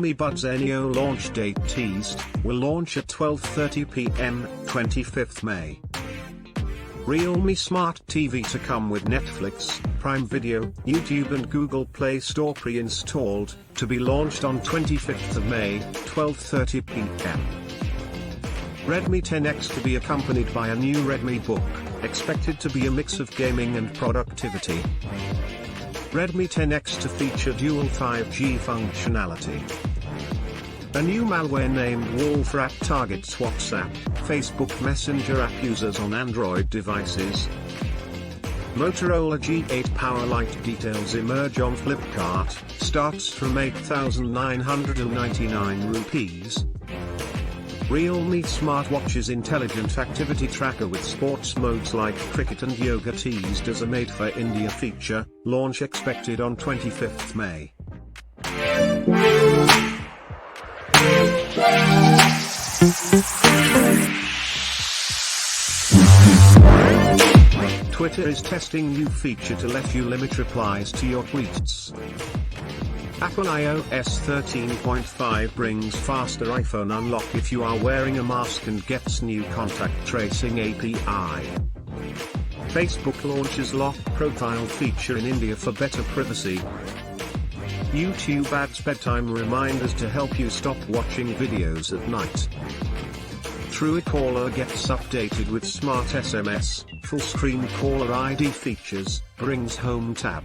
Realme Buds Air Neo launch date teased, will launch at 12:30 p.m., 25th May. Realme Smart TV to come with Netflix, Prime Video, YouTube and Google Play Store pre-installed, to be launched on 25th of May, 12:30 p.m. Redmi 10X to be accompanied by a new RedmiBook, expected to be a mix of gaming and productivity. Redmi 10X to feature dual 5G functionality. A new malware named Wolfrat targets WhatsApp, Facebook Messenger app users on Android devices. Motorola G8 Power Lite details emerge on Flipkart, starts from 8,999 rupees. Realme smartwatch's intelligent activity tracker with sports modes like cricket and yoga teased as a made for India feature, launch expected on 25th May. Twitter is testing new feature to let you limit replies to your tweets. Apple iOS 13.5 brings faster iPhone unlock if you are wearing a mask and gets new contact tracing API. Facebook launches lock profile feature in India for better privacy. YouTube adds bedtime reminders to help you stop watching videos at night. Truecaller gets updated with smart SMS, full screen caller ID features, brings home tab.